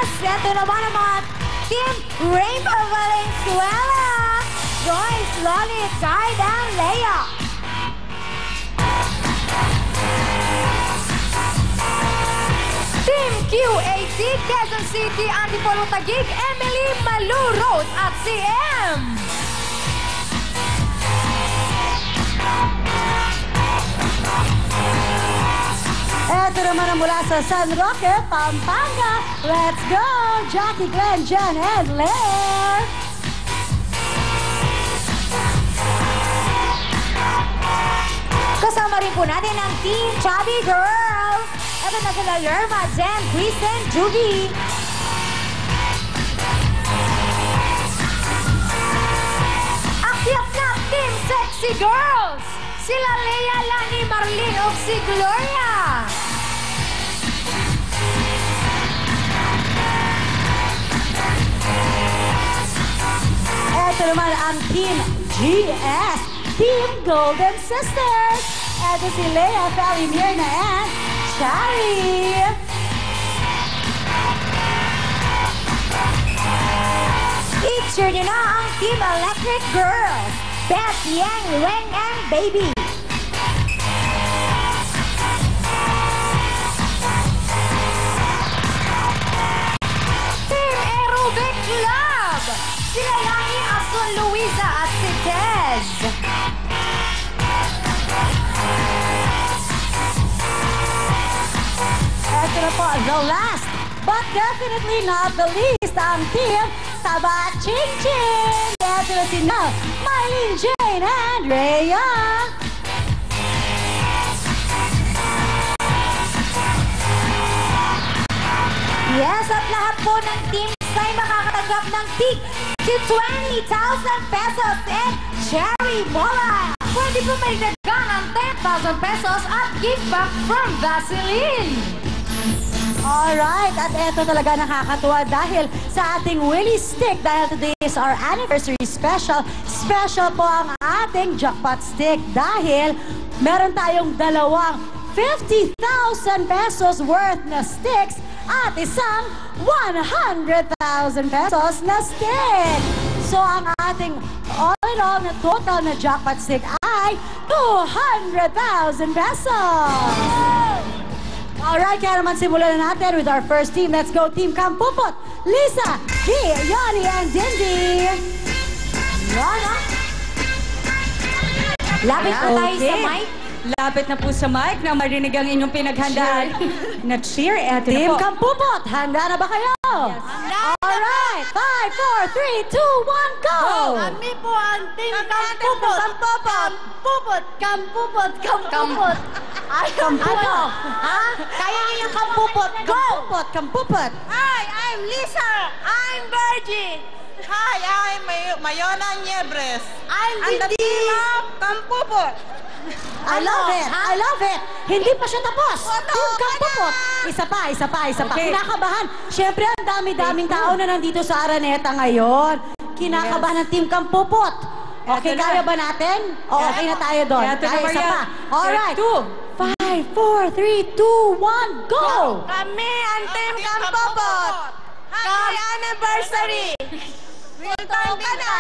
Yes! Ito naman ang mga Team Rainbow Valenzuela. Joyce, Loli, Tide, and Leia. Team QAT, Quezon City, Antipolo Taguig, Emily, Malu, Rose, at CM. Ito naman ang mula sa San Roque, Pampanga. Let's go! Jackie, Glenn, Jen, and Lair. Kasama rin po natin ang Team Chubby Girls. Ito na sila Lerma, Jen, Kristen, Juby. Akyat na Team Sexy Girls. Sila Leia, Lani, Marlene, o si Gloria. Ito naman ang Team GS, Team Golden Sisters. Ito si Leia, Feli, Mirna, and Shari. Feature nyo na ang Team Electric Girls, Beth, Yang, Weng, and Baby. Team Aerobic Club, sila Lani, Asun, Luisa, at si Tez. Ito na po, the last, but definitely not the least, ang Team Taba Ching Ching. Ito na si Nell, Mylene, Jane, and Rhea. Yes, at lahat po ng teams ay makakatanggap ng tig to 20,000 pesos and Cherry Mola. Pwede po maligdagan ng 10,000 pesos at gift back from Vaseline. Alright, at eto talaga nakakatuwa dahil sa ating Willy Stick, dahil today is our anniversary special, special po ang ating jackpot stick dahil meron tayong dalawang 50,000 pesos worth na sticks at isang 100,000 pesos na stick. So ang ating all in all na total na jackpot stick ay 200,000 pesos. Alright, kaya naman simulan na natin with our first team. Let's go, Team Kampupot, Lisa, G, Yoni, and Dindy. Yana. Lapit po tayo sa mic. Lapit na po sa mic na marinig ang inyong pinaghandaan na cheer. Eto Team na po. Kampupot, handa na ba kayo? Yes. Alright, 5, 4, 3, 2, 1, go! Kami po ang Team Kampupot. Kampupot, Kampupot, Kampupot. Ay, Kampupot. Ha? Kaya niyo Kampupot. Go! Kampupot, Kampupot. Hi, I'm Lisa. I'm Virgin. Hi, I'm Mayona Niebres. I'm And the Dindi. team of Kampupot. I love it, I love it. Hindi pa siya tapos. Oto, Team Kampupot. Isa pa. Okay. Kinakabahan. Siyempre, ang dami-daming tao na nandito sa Araneta ngayon. Kinakabahan ng Team Kampupot. Okay, Eto na. kaya ba natin? O, okay na tayo doon. Eto na, Kaya isa Maria. pa. Alright. Check 5, 4, 3, 2, 1, go! Kami ang Team Kampupot. Happy anniversary. Welcome ka na.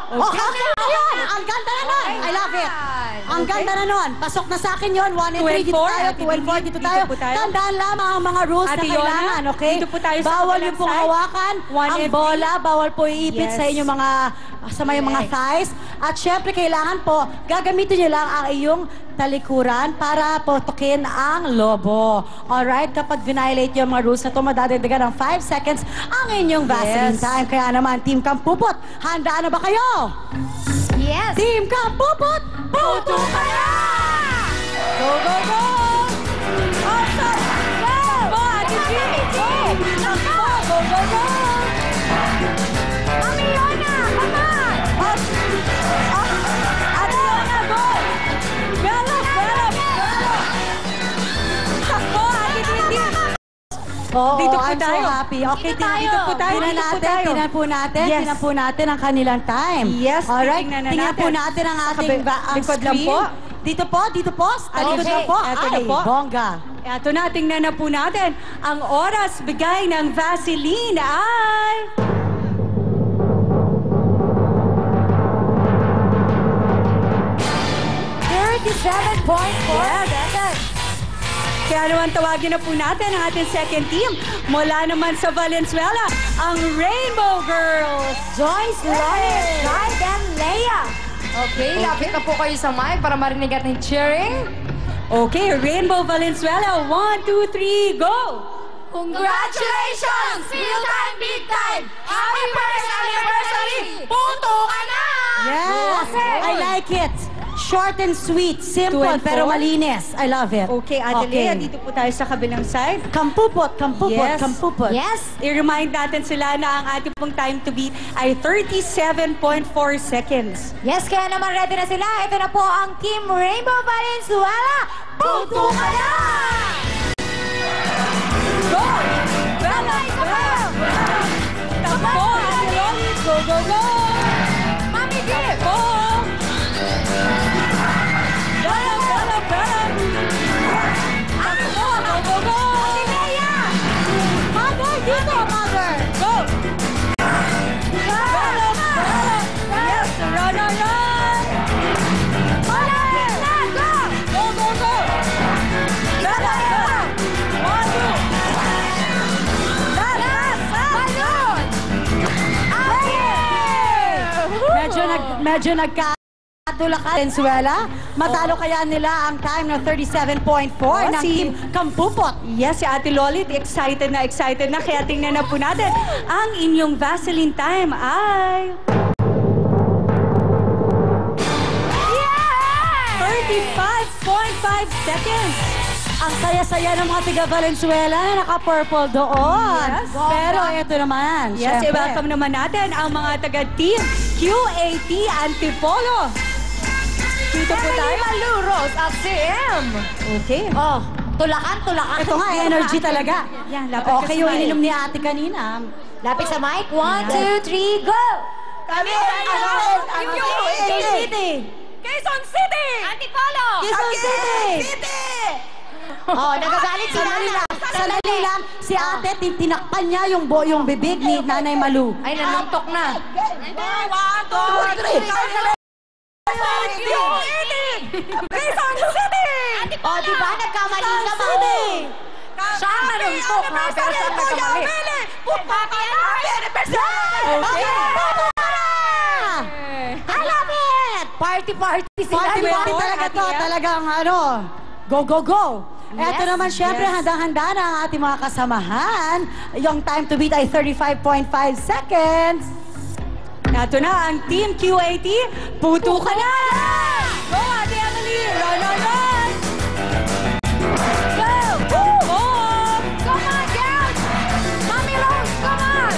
Kami na yun! Ang ganda na nun! I love it! Ang ganda na nun! Pasok na sa akin yun. 1 and 3 dito 2 and 4, tayo. 2 and 4 dito tayo. po tayo. Tandaan lamang ang mga rules Ate na Yona, kailangan, okay? dito po tayo sa Bawal kabilang yung pong side. hawakan. 1 Ang and bola, bawal po iipit Yes. sa inyong mga thighs. At syempre, kailangan po, gagamitin nyo lang ang iyong talikuran para potokin ang lobo. Alright? Kapag violate yung mga rules na ito, madadagdagan ng 5 seconds ang inyong Vaseline Yes. time. Kaya naman, Team Kampupot, handa na ba kayo? Yes. Team Kampupot, puto ka na! Go, go, go! Awesome! Go! Go, Ate Jimmy! Go! Go, go, go! Mami Yona, come on! Ate Yona, go! Belop, belop, belop! Takbo, Ate Dindi! Oo, Dito po I'm tayo. so happy. Okay, Dito tayo. dito po tayo. Dito po tayo. Tingnan po natin. Yes. Tingnan po natin ang kanilang time. Yes, Alright, titingnan na tingnan po natin. natin ang Sa ating ang likod lang screen. po. Dito po, dito po. Sa likod Okay. lang po. Eto na Ay, po. bongga. Eto na, tingnan na po natin. Ang oras bigay ng Vaseline ay... Kaya naman tawagin na po natin ang ating second team. Mula naman sa Valenzuela, ang Rainbow Girls. Joyce, Lawrence, Guy, and Leia. Okay, lapit na po kayo sa mic para marinig ating cheering. Okay, Rainbow Valenzuela, 1, 2, 3, go! Congratulations! Real time, big time! Happy first anniversary! Punto ka na! Yes! I like it. Short and sweet, simple, 2 and 4. pero malinis. I love it. Okay, Ate Lea, dito po tayo sa kabilang side. Kampupot, kampupot, Yes. kampupot. Yes! I-remind natin sila na ang ating pong time to beat ay 37.4 seconds. Yes, kaya naman ready na sila. Ito na po ang Team Rainbow Valenzuela. Punto ka na! Go! Bella! Bella! Takbo, Ate Loli! Go, go, go! Mami, give! Go! Bella, Bella, Bella! Takbo, go, go, go! Ate Leia! Mother, dito, mother. Go! Bella, Bella! Yes, run, run, run! Malapit na! Go! Go, go, go! Bella, Bella! 1, 2! Last! Balloon! Medyo nagkatulak ka, Valenzuela. Matalo kaya nila ang time na 37.4 ng si- Team Kampupot. Yes, si Ate Lolit, excited na. Kaya tingnan na po natin. Ang inyong Vaseline time ay... 35.5 seconds. Ang saya-saya ng mga tiga-Valenzuela na naka-purple doon. Yes. Pero ito naman, Yes, syempre. i-welcome naman natin ang mga taga-team QAT Antipolo. Dito po Emily tayo. Maluros at si M. Okay. Oh, tulakan, tulakan. Ito nga, energy talaga. Yan, lapit ka Okay, sa yung mic. ininom ni ate kanina. Lapit sa mic. 1, 2, 3, go! Kami City! Quezon City! Antipolo! Quezon City! Oh, nagagalit si Sandali Nana. lang, sandali lang. Si ate, tinakpan niya yung bibig ni Nanay Malu. Ay, nanuntok na. 1, 2, 3! Quezon City! Oh, di ba? Nagkamali ka, Mami. Siya ang nanuntok, ha? Pero siya ang nagkamali. Okay. I love it! Party sila. Party talaga to. Talagang ano, go, go, go. Eto Yes, naman, syempre, yes. handang-handa na ang ating mga kasamahan. Yung time to beat ay 35.5 seconds. Ito na ang Team QAT. Puto ka na! Go, Ate Emily! Run, run, run! Go! Go! Come on, girls! Mami Rose, come on!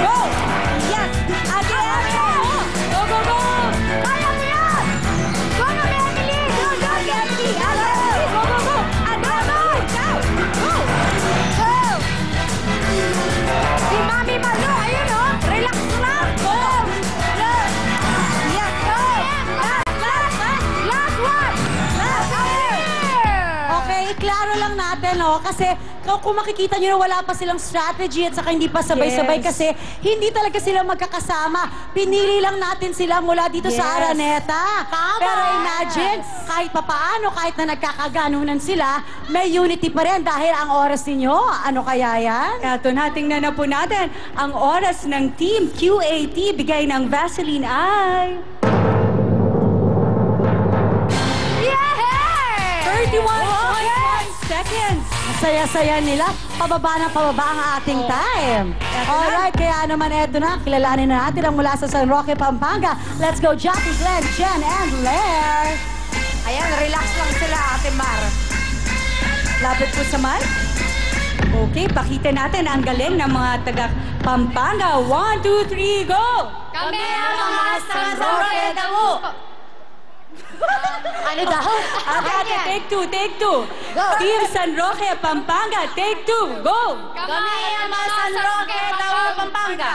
Go! Yes! Ate Emily! Go, go, go! Kaya mo yan! Go, Mami Emily! Go, go, Emily! Emily! Go, go, go! Ano, go! Go! Go! Si Mami Malu, ayun o! Relax lang! Go! Yes, go! Last one! Last one! Okay, klaro lang natin, no? Kasi kung makikita nyo na wala pa silang strategy at saka hindi pa sabay-sabay Yes. kasi hindi talaga sila magkakasama. Pinili lang natin sila mula dito sa Yes. Araneta. Tama. Pero imagine, kahit papaano, kahit na nagkakaganunan sila, may unity pa rin dahil ang oras ninyo, ano kaya yan? Ito na, tingnan na po natin. Ang oras ng Team QAT bigay ng Vaseline ay... Yeah! 31.1 seconds. Saya-saya nila, pababa ang ating time. Alright, kaya naman eto na, kilalanin na natin ang mula sa San Roque, Pampanga. Let's go, Jackie, Glenn, Jen, and Blair. Ayan, relax lang sila, Ate Mar. Lapit po sa mic. Okay, pakita natin ang galing ng mga taga Pampanga. 1, 2, 3, go! Kami ang mga San Roque Damu. Ano daw? Ate, take two. Go. Team San Roque, Pampanga, take two, go! Kami ang mga San Roque Damu, Pampanga.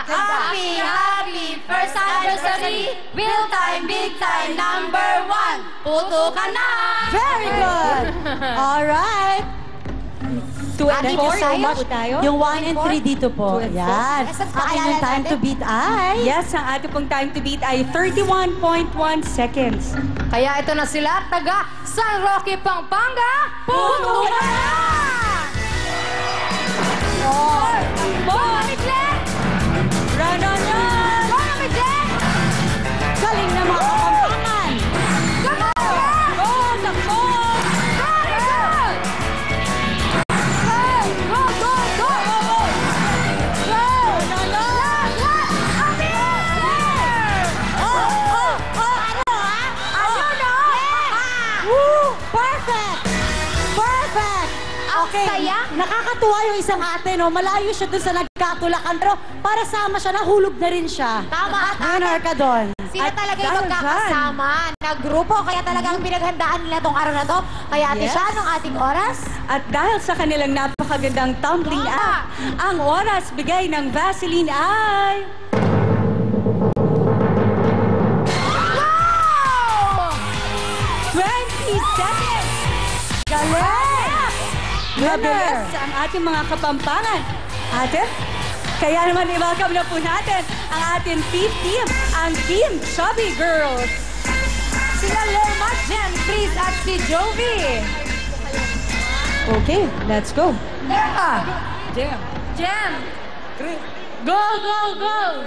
Happy first anniversary! Real time, big time, #1! Puto ka na! Very good! Alright. 2 and Ate 4, Bisaya, so tayo? yung 1 and 3 dito po. 2 and 4. Yan. Yes, at Ang pakilala inyong time natin. to beat ay... Yes, ang ating pong time to beat ay 31.1 seconds. Kaya ito na sila, taga San Roque, Pampanga! Puto ka na! Mami Glenn! Run on, run! Mami Glenn! Galing na mga kapampangan! Come on! Go, takbo! Very good! Go, go, go! Go! Last, last! Happy! Ano na? Woo! Perfect! Perfect! Okay, saya. nakakatuwa yung isang ate, no? Malayo siya dun sa nagkatulakan, pero para sama siya, nahulog na rin siya. Tama, at Winner ka dun. Sila At talaga dahil yung magkakasama na grupo, kaya talagang pinaghandaan nila tong araw na to. Kaya Ate Yes. Sha, anong ating oras? At dahil sa kanilang napakagandang tumbling Tama. act, ang oras bigay ng Vaseline ay... Wow! 20 seconds! Galing! Mabilis ang ating mga kapampangan. Ate, kaya naman i-welcome na po natin ang ating fifth team, ang Team Chubby Girls. Sila Lerma, Jen, Chris at si Jovi. Okay, let's go. Lerma! Jen! Go, go, go!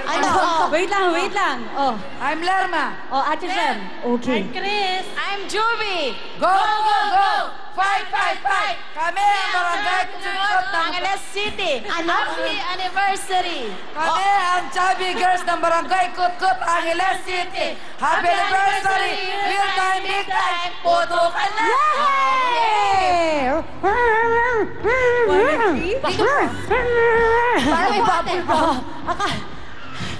Ano? Wait lang. Oh, I'm Lerma. Ate Jem. Okay. Chris. I'm Jovi. Go, go, go! Fight, fight, fight! Kami ang barangay Kutsukot ng Angeles City. Happy anniversary! Kami ang Chubby Girls ng barangay Kutkut, Angeles City. Happy anniversary! Real time, big time, puto ka na! Parang may bubble pa.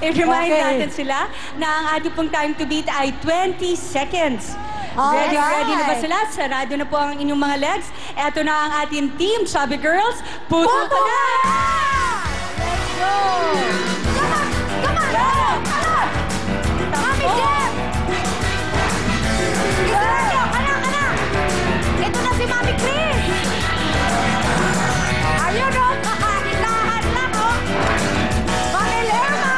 I-remind Okay. natin sila na ang ating pong time to beat ay 20 seconds. Ready na ba sila? Sarado na po ang inyong mga legs. Eto na ang ating team, Chubby Girls. Puto ka na! Let's go! Come on! Come on! Come on! Mami Jem! Israel! Kana! Ito na si Mami Chris! Ayun o! Kakanilahan lang o! Mami Lerma!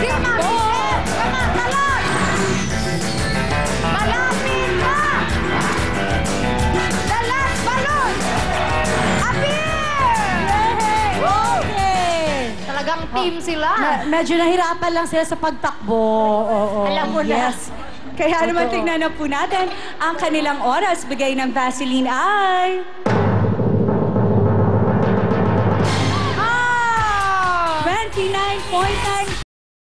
Si Mami Jem! Come on! Talon! Malapit na! The last balloon! Appear! Okay! Talagang team sila. Medyo nahirapan lang sila sa pagtakbo. Oo. Alam mo na. Yes. Kaya naman Totoo. tingnan na po natin ang kanilang oras. Bigay ng Vaseline ay... 29.9